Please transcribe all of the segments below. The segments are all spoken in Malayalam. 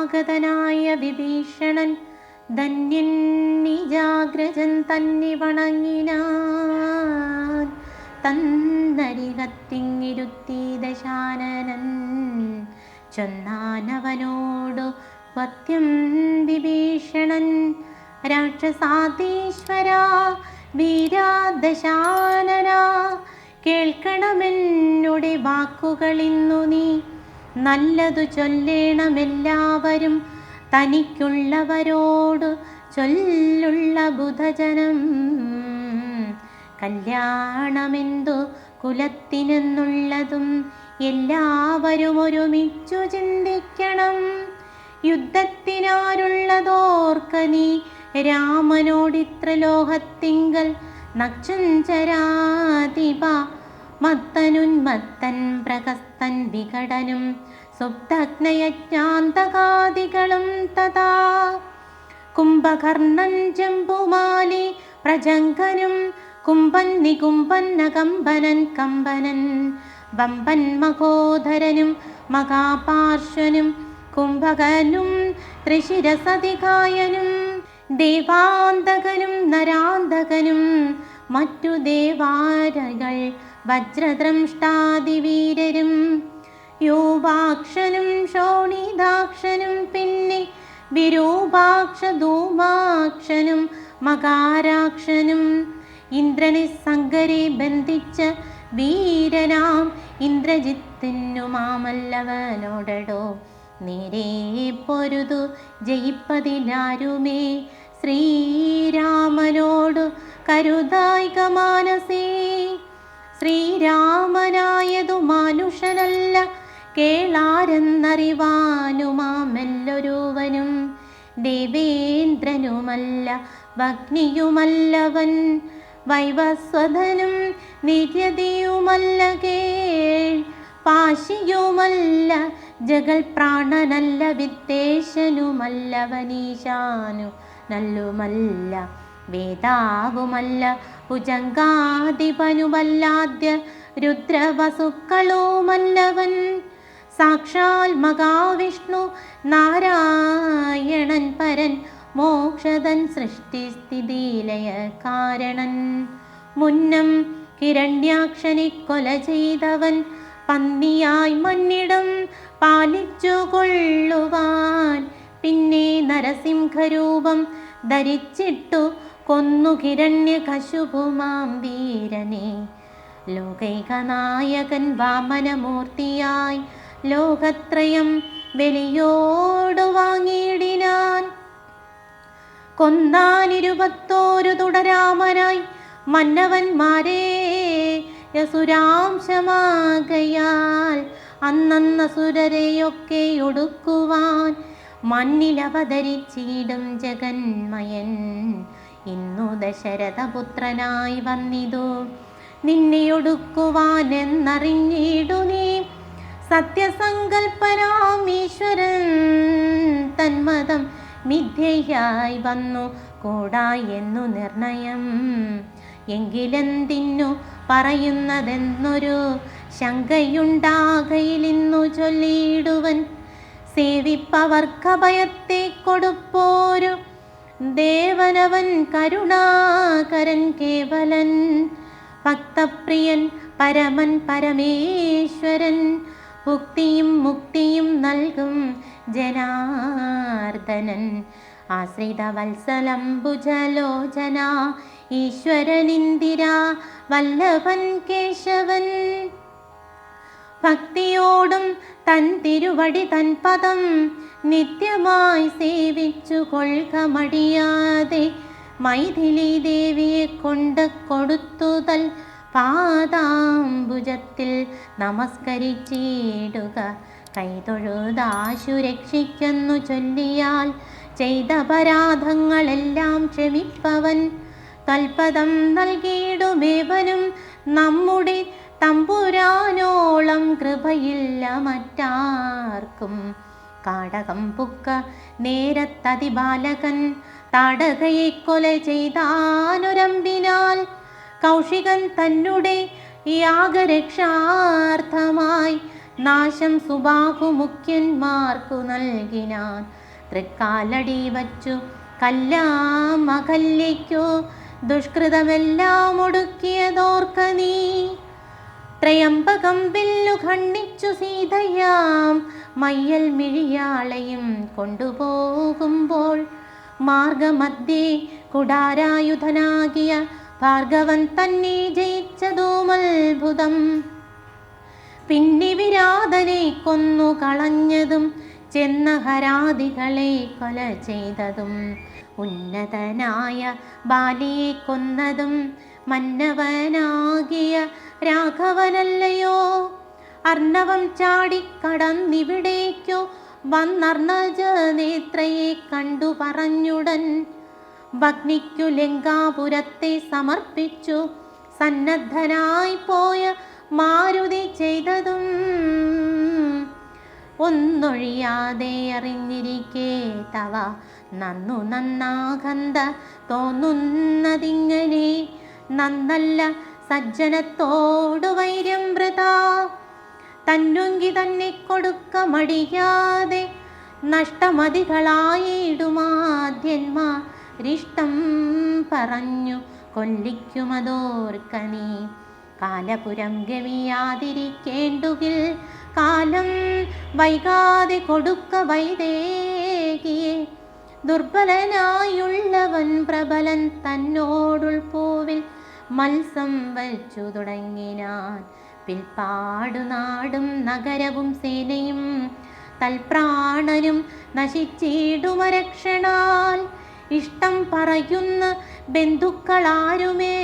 സമാഗതനായ വിഭീഷണൻ ധന്യൻ നിജാഗ്രജൻ തന്നെ വണങ്ങിനാൻ. തന്നരികത്തിങ്ങിരുത്തി ദശാനനൻ ചൊന്നാനവനോടു വത്യം വിഭീഷണൻ. രാക്ഷസാധീശ്വര വീരാ ദശാനന, കേൾക്കണമെന്നുടെ വാക്കുകളിന്നു നീ. നല്ലതു ചൊല്ലേണമെല്ലാവരും തനിക്കുള്ളവരോടു ചൊല്ലുള്ള ബുധജനം. കല്യാണമെന്തു കുലത്തിനെന്നുള്ളതും എല്ലാവരും ഒരുമിച്ചു ചിന്തിക്കണം. യുദ്ധത്തിനാരുള്ളതോർക്ക നീ രാമനോടിത്ര ലോഹത്തിങ്കൽ. നക്ഷഞ്ചരാധിപ മത്തനുന്മത്തൻ പ്രകസ്തൻ വികടനും സുബ്ധഗ്നയജ്ഞാന്തകാദികളും തഥാ. കുംഭകർണൻ ജംബുമാലി പ്രജംഘനും കുംഭൻ നികുംഭൻ നകമ്പനൻ കമ്പനൻ വമ്പൻ മഹോധരനും മഹാപാർശ്വനും കുംഭകനും ത്രിശിരസതികായനും ദേവാന്തകനും നരാന്തകനും മറ്റു ദേവാരകൾ വജ്രദ്രംഷ്ടാദിവീരരും യോവാക്ഷനും ശോണിതാക്ഷനും പിന്നെ വിരൂപാക്ഷ ധൂമാക്ഷനും മകാരാക്ഷനും ഇന്ദ്രനെ സങ്കരെ ബന്ധിച്ച വീരനാം ഇന്ദ്രജിത്തിനു മാമല്ലവനോടടോ നേരെ പൊരുതു ജയിപ്പതിനാരുമേ ശ്രീരാമനോടു കരുതായിക മാനസേ. ശ്രീരാമനായതു മാനുഷനല്ല കേളാരെന്നറിവാനുമാമെല്ലൊരുവനും. ദേവേന്ദ്രനുമല്ല വഗ്നിയുമല്ലവൻ വൈവസ്വതനും നിര്യതിയുമല്ല കേൾ. പാശിയുമല്ല ജഗൽ പ്രാണനല്ല വിദ്വേഷനുമല്ലവനീശാനു നല്ലുമല്ല വേദാവുമല്ല ഭുജംഗാധിപനുമല്ലാദ്യ രുദ്രവസുക്കളുമല്ലവൻ. സാക്ഷാൽ മഹാവിഷ്ണു നാരായണൻ പരൻ മോക്ഷതൻ സൃഷ്ടിസ്ഥിതിലയ കാരണൻ. മുന്നം ഹിരണ്യാക്ഷനെ കൊല ചെയ്തവൻ പന്നിയായി മന്നിടം പാലിച്ചു കൊള്ളുവാൻ. പിന്നെ നരസിംഹരൂപം ധരിച്ചിട്ടു കൊന്നു ഹിരണ്യകശുപുമാം വീരനെ. ലോകൈകനായകൻ വാമനമൂർത്തിയായി ലോകത്രയം ബലിയോടു വാങ്ങിയിടിനാൻ. കൊന്നാൻ 21 തുടരാമനായി മന്നവന്മാരെ യസുരാംശമാകയാൽ അന്നസുരരെയൊക്കെ ഒടുക്കുവാൻ മണ്ണിലവതരിച്ചിടും ജഗന്മയൻ. ഇന്നു ദശരഥപുത്രനായി വന്നിതു നിന്നെ ഒടുക്കുവാൻ എന്നറിഞ്ഞിടു നീ. സത്യസങ്കൽപ്പനാം ഈശ്വരൻ തന്മതം മിഥ്യയായി വന്നു കൂടായി എന്നു നിർണയം. എങ്കിലെന്തിന്നു പറയുന്നതെന്നൊരു ശങ്കയുണ്ടാകയിലിന്നു ചൊല്ലിയിടുവൻ. സേവിപ്പവർക്കഭയത്തെ കൊടുപ്പോരു ദേവനവൻ കരുണാകരൻ കേവലൻ. ഭക്തപ്രിയൻ പരമൻ പരമേശ്വരൻ ഭുക്തിയും മുക്തിയും നൽകും ജനാർദ്ദനൻ. ആശ്രിത വത്സലംബുജലോചന ഈശ്വരനിന്ദിരാ വല്ലഭൻ കേശവൻ. ഭക്തിയോടും തൻ തിരുവടി തൻ പദം നിത്യമായി സേവിച്ചു കൊള്ളുക മടിയാതെ. മൈഥിലി ദേവിയെ കൊണ്ട് കൊടുത്തുതൽ പാദാംബുജത്തിൽ നമസ്കരിച്ചിടുക. കൈതൊഴുതാശു രക്ഷിക്കുന്നു ചൊല്ലിയാൽ ചെയ്ത അപരാധങ്ങളെല്ലാം ക്ഷമിപ്പവൻ. തൽപദം നൽകിയിടുമേവനും നമ്മുടെ തമ്പുരാനോളം കൃപയില്ല മറ്റാർക്കും. കാടകം പുക്ക നേരത്തതിബാലകൻ താടകയെ കൊല ചെയ്താനൊരമ്പിനാൽ. കൗശികൻ തന്നുടെ യാഗരക്ഷാർത്ഥമായി നാശം സുബാഹുമുഖ്യന്മാർക്കു നൽകിനാൻ. തൃക്കാലടി വച്ചു കല്ലാം അകല്യയ്ക്കു ദുഷ്കൃതമെല്ലാം ഒടുക്കിയതോർക്ക നീ. ത്രയംബകം വില്ലു ഖണ്ഡിച്ചു സീതയാം മയ്യൽ മിഴിയാളെയും കൊണ്ടുപോകുമ്പോൾ മാർഗമധ്യേ കുടാരായുധനാകിയ ഭാർഗവൻ തന്നെ ജയിച്ചതുമത്ഭുതം. പിന്നെ വിരാതനെ കൊന്നു കളഞ്ഞതും ചെന്ന ഹരാദികളെ കൊല ചെയ്തതും ഉന്നതനായ ബാലിയെ കൊന്നതും മന്നവനാകിയ രാഘവനല്ലയോ. അർണവം ചാടിക്കടന്നിവിടേക്കു വന്നർണജ നേത്രയെ കണ്ടു പറഞ്ഞുടൻ ഭഗ്നിക്കു ലങ്കാപുരത്തെ സമർപ്പിച്ചു സന്നദ്ധനായി പോയ മാരുതി ചെയ്തതും ഒന്നൊഴിയാതെ അറിഞ്ഞിരിക്കേ തവ നന്നു നന്നാകന്ത തോന്നുന്നതിങ്ങനെ. നന്നല്ല സജ്ജനത്തോടു വൈര്യം വൃഥാ തന്നുങ്കി തന്നെ കൊടുക്ക മടിയാതെ നഷ്ടമതികളായിടുമാദ്യന്മാരിഷ്ടം പറഞ്ഞു കൊല്ലിക്കുമതോർക്ക നീ. കാലപുരം ഗമിയാതിരിക്കേണ്ടുകിൽ കാലം വൈകാതെ കൊടുക്ക വൈദേകിയെ. ദുർബലനായുള്ളവൻ പ്രബലൻ തന്നോടുൾപ്പൂവിൽ മത്സം വച്ചു തുടങ്ങിനാൻ. പിൽപ്പാടുനാടും നഗരവും സേനയും തൽപ്രാണനും നശിച്ചിടുമരക്ഷണാൽ. ഇഷ്ടം പറയുന്ന ബന്ധുക്കളാരുമേ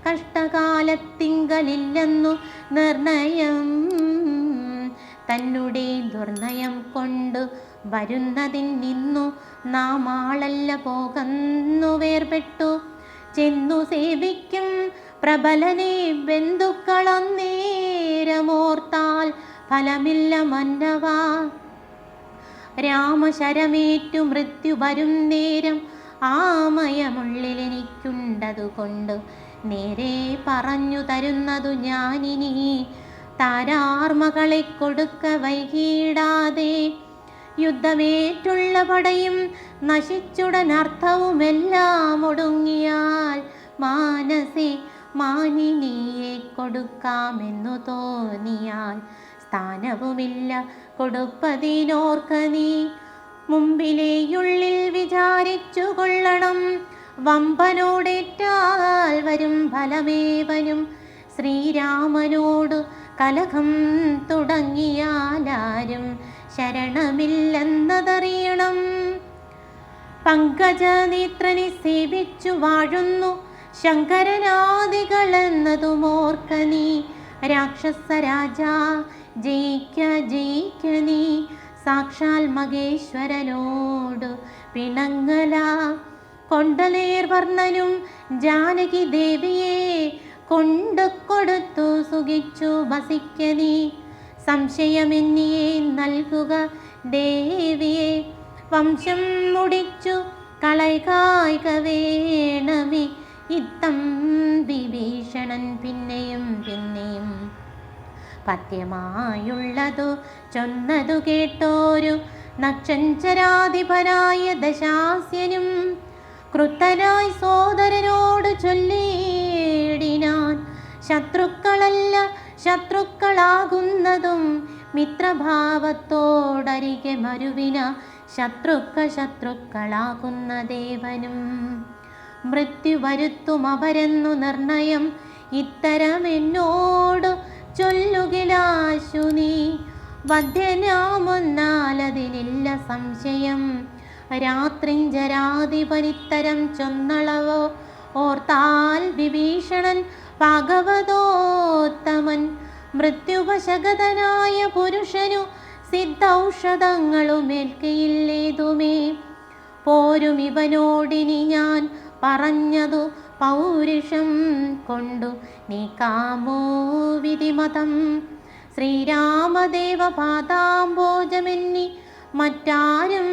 കഷ്ടകാലത്തിങ്കലില്ലെന്നു നിർണയം. തന്നുടെ ദുർനയം കൊണ്ടു വരുന്നതിന്നു നാം ആളല്ല പോകുന്നു വേർപെട്ടു ചെന്നു സേവിക്കും പ്രബലനെ ബന്ധുക്കളന്നേരമോർത്താൽ ഫലമില്ല മന്നവ. രാമശരമേറ്റു മൃത്യു വരും നേരം ആമയമുള്ളിലെനിക്കുണ്ടതുകൊണ്ട് നേരെ പറഞ്ഞു തരുന്നതു ഞാനിനി. താരാർമകളെ കൊടുക്ക വൈകിടാതെ യുദ്ധമേറ്റുള്ള പടയും നശിച്ചുടനർത്ഥവുമെല്ലാം ഒടുങ്ങിയാൽ മാനസേ മാനിനിയെ കൊടുക്കാമെന്നു തോന്നിയാൽ സ്ഥാനവുമില്ല കൊടുപ്പതിനോർക്ക നീ. മുമ്പിലേയുള്ളിൽ വിചാരിച്ചു കൊള്ളണം വമ്പനോടേറ്റാൽ വരും ഫലമേവനും. ശ്രീരാമനോടു കലഹം തുടങ്ങിയാലാരും ശരണമില്ലെന്നതറിയണം. പങ്കജനേത്രനെ സേവിച്ചു വാഴുന്നു ശങ്കരനാദികളെന്നതുമോർക്ക നീ. രാക്ഷസരാജാ ജയിക്ക ജയിക്ക നീ സാക്ഷാൽ മഹേശ്വരനോടു പിണങ്ങല. കൊണ്ടലേർ വർണ്ണനും ജാനകി ദേവിയെ കൊണ്ടു കൊടുത്തു സുഖിച്ചു വസിക്ക നീ. സംശയമെന്നിയെ നൽകുക ദേവിയെ വംശം മുടിച്ചു കളൈകായിക വേണമേ. ഇത്തം വിഭീഷണൻ പിന്നെയും പിന്നെയും പത്യമായുള്ളതു ചൊന്നതു കേട്ടോരു നക്ഷഞ്ചരാധിപനായ ദശാസ്യനും ക്രുദ്ധനായി സോദരനോട് ചൊല്ലിയിടിനാൻ. ശത്രുക്കളല്ല ശത്രുക്കളാകുന്നതും മിത്രഭാവത്തോടരികെ മരുവിന ശത്രുക്കളാകുന്ന ദേവനും. മൃത്യു വരുത്തും അവരെന്നു നിർണയം ഇത്തരമെന്നോടു ചൊല്ലുകിലാശു നീ. വധ്യനാമൊന്നാലതിനില്ല സംശയം. രാത്രിഞ്ചരാധിപനിത്തരം ചൊന്നളവോ ഓർത്താൽ വിഭീഷണൻ ഭാഗവതോത്തമൻ. മൃത്യുവശഗതനായ പുരുഷനു സിദ്ധൌഷധങ്ങളുമേൽക്കയില്ലേതുമേ. പോരും ഇവനോടിനി ഞാൻ പറഞ്ഞതു പൗരുഷം കൊണ്ടു നീക്കാമോ വിധിമതം. ശ്രീരാമദേവ പാദാംബോജമെന്നി മറ്റാരും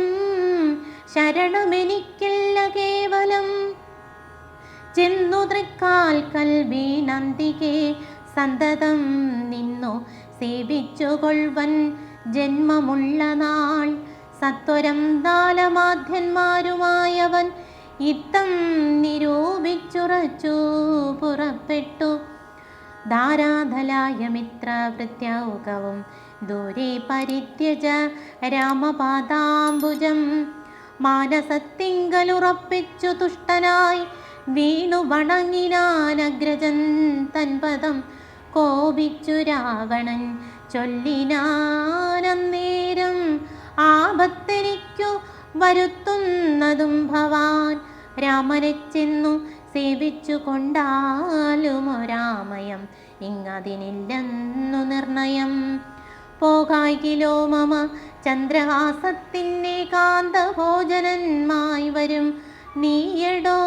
ശരണമെനിക്കില്ല കേവലം. ചെന്നു തൃക്കാൽക്കൽ വീണന്തികെ സന്തതം നിന്നു സേവിച്ചുകൊള്ളുവൻ ജന്മമുള്ള നാൾ. സത്വരം ദാലമാധ്യന്മാരുമായവൻ ഇത്തം നിരൂപിച്ചുറച്ചു പുറപ്പെട്ടു. ധാരാധലായ മിത്രവൃത്യൗകവും ദൂരെ പരിത്യജ രാമപാദാംബുജം. മാനസത്തിങ്കലുറപ്പിച്ചു തുഷ്ടനായി വീണു വണങ്ങിനാനഗ്രജൻ തൻപദം. കോപിച്ചു രാവണൻ ചൊല്ലിനാനന്നേരം, ആപത്തെനിക്കു വരുത്തുന്നതും ഭവാൻ. രാമനെ ചെന്നു സേവിച്ചു കൊണ്ടാലുമൊരാമയം ഇങ്ങതിനില്ലെന്നു നിർണയം. പോകായിലോ മമ ചന്ദ്രഹാസത്തിൻ്റെ കാന്തഭോജനന്മായി വരും നീയടോ